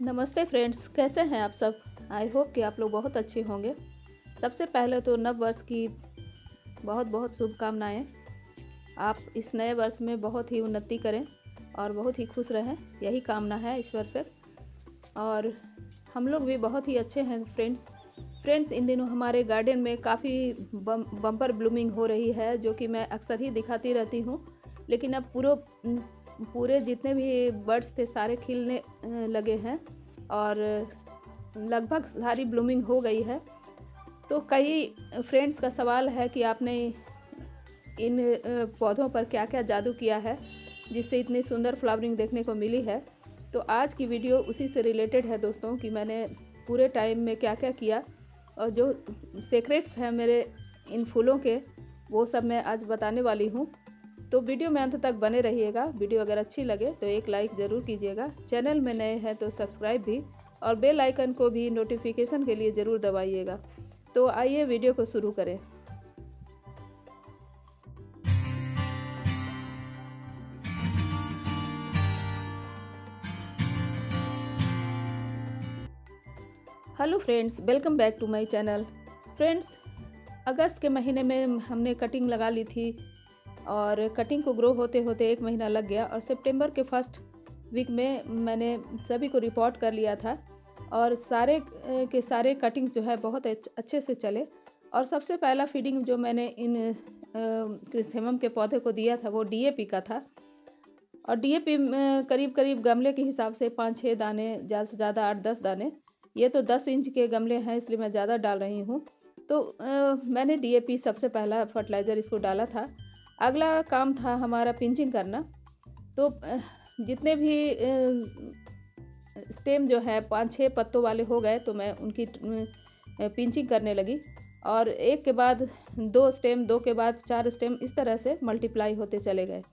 नमस्ते फ्रेंड्स, कैसे हैं आप सब। आई होप कि आप लोग बहुत अच्छे होंगे। सबसे पहले तो नव वर्ष की बहुत बहुत शुभकामनाएं। आप इस नए वर्ष में बहुत ही उन्नति करें और बहुत ही खुश रहें, यही कामना है ईश्वर से। और हम लोग भी बहुत ही अच्छे हैं फ्रेंड्स इन दिनों हमारे गार्डन में काफ़ी बम्पर ब्लूमिंग हो रही है, जो कि मैं अक्सर ही दिखाती रहती हूँ। लेकिन अब पूरे जितने भी बर्ड्स थे सारे खिलने लगे हैं और लगभग सारी ब्लूमिंग हो गई है। तो कई फ्रेंड्स का सवाल है कि आपने इन पौधों पर क्या क्या जादू किया है जिससे इतनी सुंदर फ्लावरिंग देखने को मिली है। तो आज की वीडियो उसी से रिलेटेड है दोस्तों, कि मैंने पूरे टाइम में क्या क्या किया और जो सीक्रेट्स हैं मेरे इन फूलों के, वो सब मैं आज बताने वाली हूँ। तो वीडियो में अंत तक बने रहिएगा। वीडियो अगर अच्छी लगे तो एक लाइक ज़रूर कीजिएगा। चैनल में नए हैं तो सब्सक्राइब भी, और बेल आइकन को भी नोटिफिकेशन के लिए ज़रूर दबाइएगा। तो आइए वीडियो को शुरू करें। Hello friends, welcome back to my channel. Friends, अगस्त के महीने में हमने कटिंग लगा ली थी और कटिंग को ग्रो होते होते 1 महीना लग गया, और सितंबर के फर्स्ट वीक में मैंने सभी को रिपोर्ट कर लिया था और सारे के सारे कटिंग्स जो है बहुत अच्छे से चले। और सबसे पहला फीडिंग जो मैंने इन क्रिसेमम के पौधे को दिया था वो डीएपी का था। और डीएपी करीब करीब गमले के हिसाब से 5-6 दाने, ज़्यादा से ज़्यादा 8-10 दाने। ये तो 10 इंच के गमले हैं इसलिए मैं ज़्यादा डाल रही हूँ। तो मैंने डीएपी सबसे पहला फर्टिलाइज़र इसको डाला था। अगला काम था हमारा पिंचिंग करना। तो जितने भी स्टेम जो है 5-6 पत्तों वाले हो गए तो मैं उनकी पिंचिंग करने लगी। और एक के बाद 2 स्टेम, 2 के बाद 4 स्टेम, इस तरह से मल्टीप्लाई होते चले गए।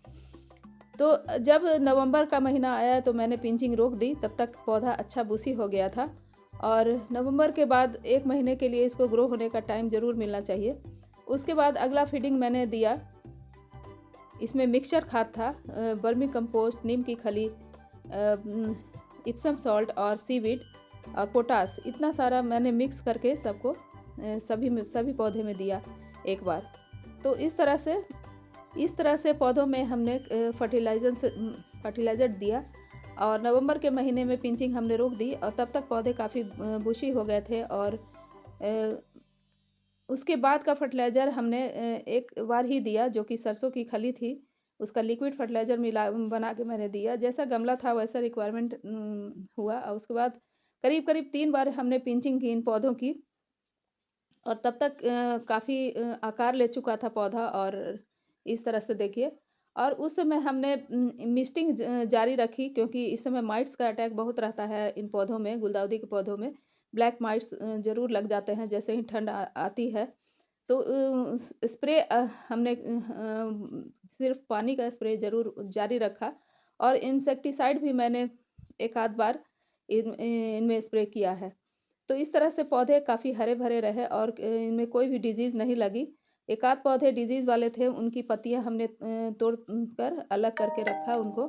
तो जब नवंबर का महीना आया तो मैंने पिंचिंग रोक दी, तब तक पौधा अच्छा बूसी हो गया था। और नवंबर के बाद 1 महीने के लिए इसको ग्रो होने का टाइम ज़रूर मिलना चाहिए। उसके बाद अगला फीडिंग मैंने दिया। इसमें मिक्सचर खाद था, वर्मी कंपोस्ट, नीम की खली, इप्सम सॉल्ट और सीवीड और पोटास। इतना सारा मैंने मिक्स करके सबको सभी पौधे में दिया एक बार। तो इस तरह से पौधों में हमने फर्टिलाइज़र दिया। और नवंबर के महीने में पिंचिंग हमने रोक दी और तब तक पौधे काफ़ी बुशी हो गए थे। और उसके बाद का फर्टिलाइज़र हमने एक बार ही दिया, जो कि सरसों की खली थी। उसका लिक्विड फर्टिलाइज़र बना के मैंने दिया। जैसा गमला था वैसा रिक्वायरमेंट हुआ। और उसके बाद करीब करीब 3 बार हमने पिंचिंग की इन पौधों की, और तब तक काफ़ी आकार ले चुका था पौधा। और इस तरह से देखिए, और उस समय हमने मिस्टिंग जारी रखी, क्योंकि इस समय माइट्स का अटैक बहुत रहता है इन पौधों में। गुलदाउदी के पौधों में ब्लैक माइट्स ज़रूर लग जाते हैं जैसे ही ठंड आती है। तो स्प्रे हमने सिर्फ पानी का स्प्रे ज़रूर जारी रखा। और इंसेक्टिसाइड भी मैंने एक आध बार इनमें स्प्रे किया है। तो इस तरह से पौधे काफ़ी हरे भरे रहे और इनमें कोई भी डिजीज़ नहीं लगी। एक आध पौधे डिजीज़ वाले थे, उनकी पत्तियां हमने तोड़ कर अलग करके रखा उनको।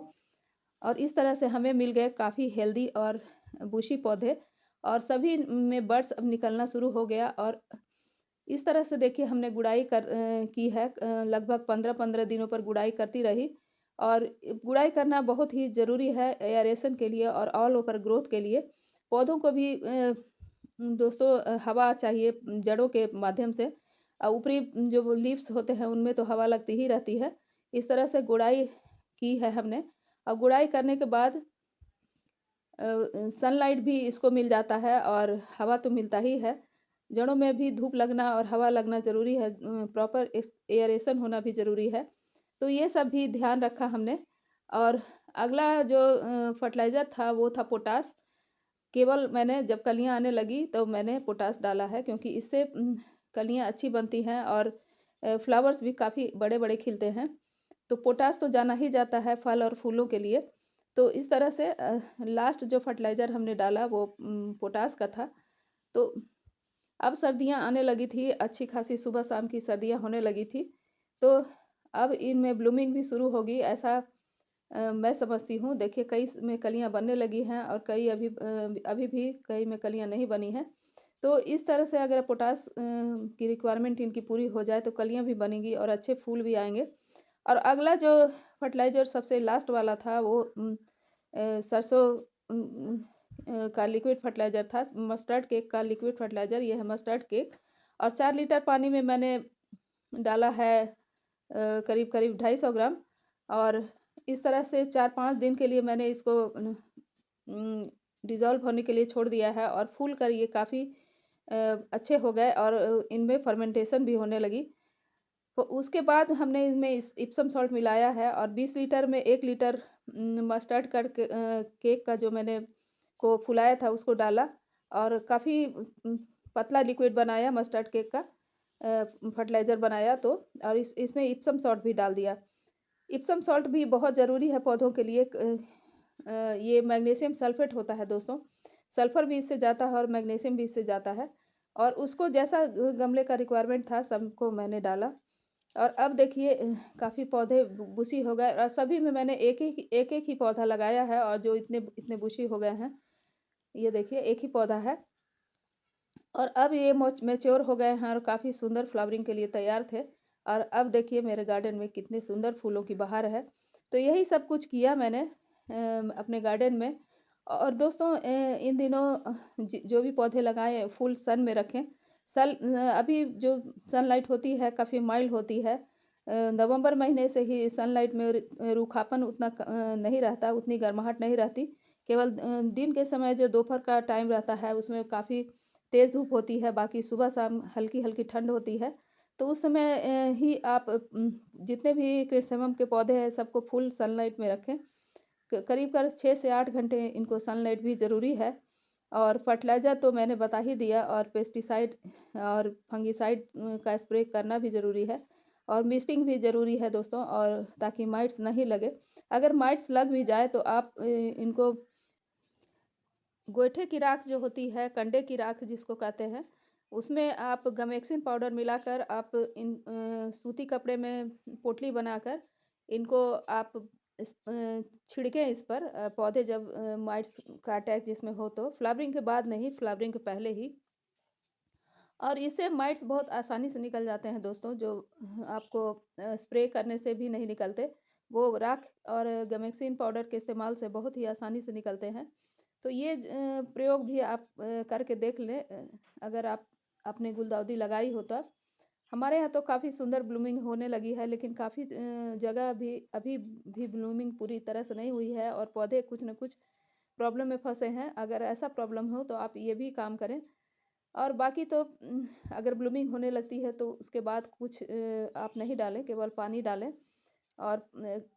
और इस तरह से हमें मिल गए काफ़ी हेल्दी और बुशी पौधे, और सभी में बर्ड्स अब निकलना शुरू हो गया। और इस तरह से देखिए हमने गुड़ाई की है। लगभग 15-15 दिनों पर गुड़ाई करती रही। और गुड़ाई करना बहुत ही ज़रूरी है एयरेशन के लिए और ऑल ओवर ग्रोथ के लिए। पौधों को भी दोस्तों हवा चाहिए जड़ों के माध्यम से। ऊपरी जो वो लीव्स होते हैं उनमें तो हवा लगती ही रहती है। इस तरह से गुड़ाई की है हमने। और गुड़ाई करने के बाद सनलाइट भी इसको मिल जाता है और हवा तो मिलता ही है। जड़ों में भी धूप लगना और हवा लगना ज़रूरी है, प्रॉपर एयरेशन होना भी ज़रूरी है। तो ये सब भी ध्यान रखा हमने। और अगला जो फर्टिलाइज़र था वो था पोटास। केवल मैंने जब कलियाँ आने लगी तो मैंने पोटास डाला है, क्योंकि इससे कलियाँ अच्छी बनती हैं और फ्लावर्स भी काफ़ी बड़े बड़े खिलते हैं। तो पोटास तो जाना ही जाता है फल और फूलों के लिए। तो इस तरह से लास्ट जो फर्टिलाइज़र हमने डाला वो पोटास का था। तो अब सर्दियाँ आने लगी थी, अच्छी खासी सुबह शाम की सर्दियाँ होने लगी थी। तो अब इनमें ब्लूमिंग भी शुरू होगी, ऐसा मैं समझती हूँ। देखिए कई में कलियाँ बनने लगी हैं और कई अभी भी कई में कलियाँ नहीं बनी हैं। तो इस तरह से अगर पोटास की रिक्वायरमेंट इनकी पूरी हो जाए तो कलियाँ भी बनेंगी और अच्छे फूल भी आएँगे। और अगला जो फर्टिलाइज़र सबसे लास्ट वाला था वो सरसों का लिक्विड फर्टिलाइज़र था। मस्टर्ड केक का लिक्विड फर्टिलाइज़र ये है मस्टर्ड केक। और 4 लीटर पानी में मैंने डाला है करीब-करीब 250 ग्राम। और इस तरह से 4-5 दिन के लिए मैंने इसको डिज़ॉल्व होने के लिए छोड़ दिया है और फूल कर ये काफ़ी अच्छे हो गए और इनमें फर्मेंटेशन भी होने लगी। तो उसके बाद हमने इनमें इप्सम सॉल्ट मिलाया है और 20 लीटर में 1 लीटर मस्टर्ड केक का जो मैंने को फुलाया था उसको डाला और काफ़ी पतला लिक्विड बनाया मस्टर्ड केक का फर्टिलाइज़र बनाया तो। और इसमें इप्सम सॉल्ट भी डाल दिया। इप्सम सॉल्ट भी बहुत ज़रूरी है पौधों के लिए। ये मैग्नीशियम सल्फेट होता है दोस्तों। सल्फ़र भी इससे जाता है और मैग्नीशियम भी इससे जाता है। और उसको जैसा गमले का रिक्वायरमेंट था सबको मैंने डाला। और अब देखिए काफ़ी पौधे बुशी हो गए और सभी में मैंने एक-एक ही पौधा लगाया है और जो इतने इतने बुशी हो गए हैं, ये देखिए एक ही पौधा है। और अब ये मैच्योर हो गए हैं और काफ़ी सुंदर फ्लावरिंग के लिए तैयार थे। और अब देखिए मेरे गार्डन में कितने सुंदर फूलों की बहार है। तो यही सब कुछ किया मैंने अपने गार्डन में। और दोस्तों इन दिनों जो भी पौधे लगाएं फुल सन में रखें। अभी जो सनलाइट होती है काफ़ी माइल्ड होती है। नवंबर महीने से ही सनलाइट में रूखापन उतना नहीं रहता, उतनी गर्माहट नहीं रहती। केवल दिन के समय जो दोपहर का टाइम रहता है उसमें काफ़ी तेज़ धूप होती है, बाकी सुबह-शाम हल्की-हल्की ठंड होती है। तो उस समय ही आप जितने भी क्रिसैंथेमम के पौधे हैं सबको फुल सनलाइट में रखें। करीब 6 से 8 घंटे इनको सनलाइट भी ज़रूरी है। और फर्टिलाइज़र तो मैंने बता ही दिया और पेस्टिसाइड और फंगिसाइड का स्प्रे करना भी ज़रूरी है। और मिस्टिंग भी ज़रूरी है दोस्तों, और ताकि माइट्स नहीं लगे। अगर माइट्स लग भी जाए तो आप इनको गोइठे की राख जो होती है, कंडे की राख जिसको कहते हैं, उसमें आप गमेक्सिन पाउडर मिलाकर आप सूती कपड़े में पोटली बनाकर इनको आप छिड़कें इस पर। पौधे जब माइट्स का अटैक जिसमें हो तो फ्लावरिंग के बाद नहीं, फ्लावरिंग के पहले ही। और इससे माइट्स बहुत आसानी से निकल जाते हैं दोस्तों, जो आपको स्प्रे करने से भी नहीं निकलते। वो राख और गमेक्सिन पाउडर के इस्तेमाल से बहुत ही आसानी से निकलते हैं। तो ये प्रयोग भी आप करके देख लें, अगर आपने गुलदाउदी लगाई हो तब। हमारे यहाँ तो काफ़ी सुंदर ब्लूमिंग होने लगी है, लेकिन काफ़ी जगह भी अभी भी ब्लूमिंग पूरी तरह से नहीं हुई है और पौधे कुछ न कुछ प्रॉब्लम में फँसे हैं। अगर ऐसा प्रॉब्लम हो तो आप ये भी काम करें। और बाकी तो अगर ब्लूमिंग होने लगती है तो उसके बाद कुछ आप नहीं डालें, केवल पानी डालें। और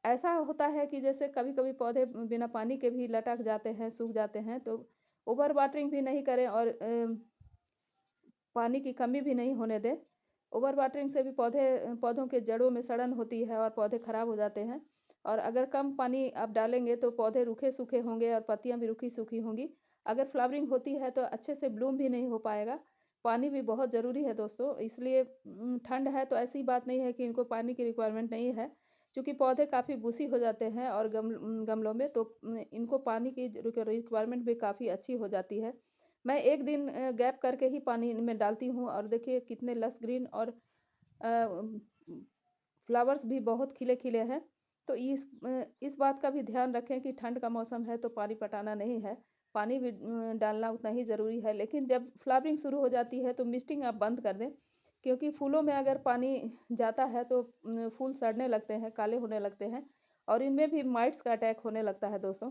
ऐसा होता है कि जैसे कभी-कभी पौधे बिना पानी के भी लटक जाते हैं, सूख जाते हैं, तो ओवर वाटरिंग भी नहीं करें और पानी की कमी भी नहीं होने दें। ओवर वाटरिंग से भी पौधों के जड़ों में सड़न होती है और पौधे खराब हो जाते हैं। और अगर कम पानी आप डालेंगे तो पौधे रूखे-सूखे होंगे और पत्तियाँ भी रूखी-सूखी होंगी। अगर फ्लावरिंग होती है तो अच्छे से ब्लूम भी नहीं हो पाएगा। पानी भी बहुत ज़रूरी है दोस्तों, इसलिए ठंड है तो ऐसी बात नहीं है कि इनको पानी की रिक्वायरमेंट नहीं है। चूँकि पौधे काफ़ी बूसी हो जाते हैं और गमलों में तो इनको पानी की रिक्वायरमेंट भी काफ़ी अच्छी हो जाती है। मैं 1 दिन गैप करके ही पानी इनमें डालती हूँ और देखिए कितने लस ग्रीन और फ्लावर्स भी बहुत खिले-खिले हैं। तो इस बात का भी ध्यान रखें कि ठंड का मौसम है तो पानी पटाना नहीं है। पानी भी डालना उतना ही ज़रूरी है, लेकिन जब फ्लावरिंग शुरू हो जाती है तो मिस्टिंग आप बंद कर दें। क्योंकि फूलों में अगर पानी जाता है तो फूल सड़ने लगते हैं, काले होने लगते हैं और इनमें भी माइट्स का अटैक होने लगता है दोस्तों।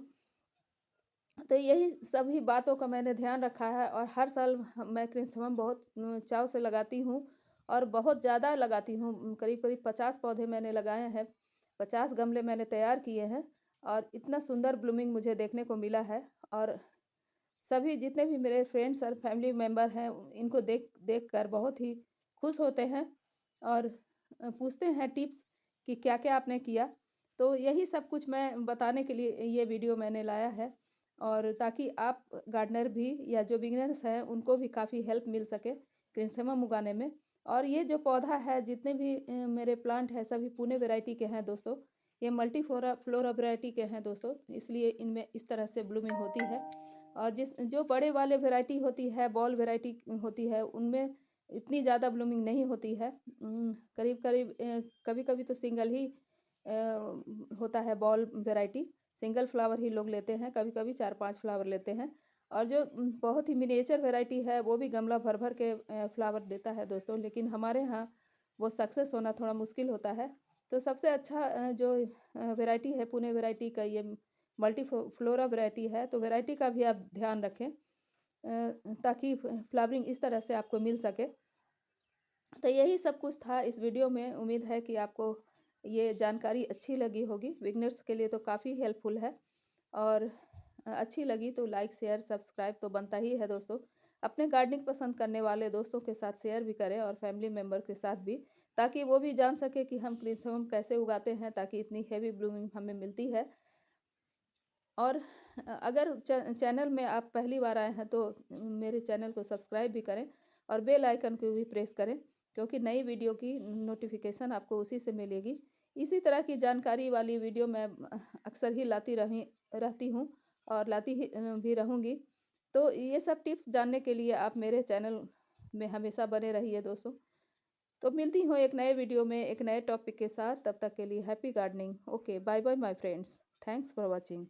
तो यही सभी बातों का मैंने ध्यान रखा है और हर साल मैं क्रिसमम बहुत चाव से लगाती हूँ और बहुत ज़्यादा लगाती हूँ। करीब-करीब 50 पौधे मैंने लगाए हैं, 50 गमले मैंने तैयार किए हैं और इतना सुंदर ब्लूमिंग मुझे देखने को मिला है। और सभी जितने भी मेरे फ्रेंड्स और फैमिली मेंबर हैं, इनको देख देख कर बहुत ही खुश होते हैं और पूछते हैं टिप्स कि क्या-क्या आपने किया। तो यही सब कुछ मैं बताने के लिए ये वीडियो मैंने लाया है और ताकि आप गार्डनर भी या जो बिगिनर्स हैं उनको भी काफ़ी हेल्प मिल सके क्रिसैंथेमम उगाने में। और ये जो पौधा है जितने भी मेरे प्लांट हैं सभी पुणे वैरायटी के हैं दोस्तों। ये मल्टी फ्लोरा वैरायटी के हैं दोस्तों, इसलिए इनमें इस तरह से ब्लूमिंग होती है। और जो बड़े वाले वैरायटी होती है, बॉल वैरायटी होती है, उनमें इतनी ज़्यादा ब्लूमिंग नहीं होती है। करीब-करीब कभी-कभी तो सिंगल ही होता है बॉल वैरायटी, सिंगल फ्लावर ही लोग लेते हैं, कभी-कभी 4-5 फ्लावर लेते हैं। और जो बहुत ही मिनिएचर वैरायटी है, वो भी गमला भर-भर के फ्लावर देता है दोस्तों, लेकिन हमारे यहाँ वो सक्सेस होना थोड़ा मुश्किल होता है। तो सबसे अच्छा जो वैरायटी है, पुणे वैरायटी का ये मल्टी फ्लोरा वैरायटी है, तो वैरायटी का भी आप ध्यान रखें ताकि फ्लावरिंग इस तरह से आपको मिल सके। तो यही सब कुछ था इस वीडियो में। उम्मीद है कि आपको ये जानकारी अच्छी लगी होगी। बिगनर्स के लिए तो काफ़ी हेल्पफुल है और अच्छी लगी तो लाइक, शेयर, सब्सक्राइब तो बनता ही है दोस्तों। अपने गार्डनिंग पसंद करने वाले दोस्तों के साथ शेयर भी करें और फैमिली मेम्बर के साथ भी, ताकि वो भी जान सके कि हम क्रिसमम कैसे उगाते हैं ताकि इतनी हेवी ब्लूमिंग हमें मिलती है। और अगर चैनल में आप पहली बार आए हैं तो मेरे चैनल को सब्सक्राइब भी करें और बेल आइकन को भी प्रेस करें, क्योंकि नई वीडियो की नोटिफिकेशन आपको उसी से मिलेगी। इसी तरह की जानकारी वाली वीडियो मैं अक्सर ही रहती हूँ और लाती ही भी रहूँगी। तो ये सब टिप्स जानने के लिए आप मेरे चैनल में हमेशा बने रहिए दोस्तों। तो मिलती हूँ एक नए वीडियो में एक नए टॉपिक के साथ। तब तक के लिए happy gardening. Okay, bye bye my friends. Thanks for watching.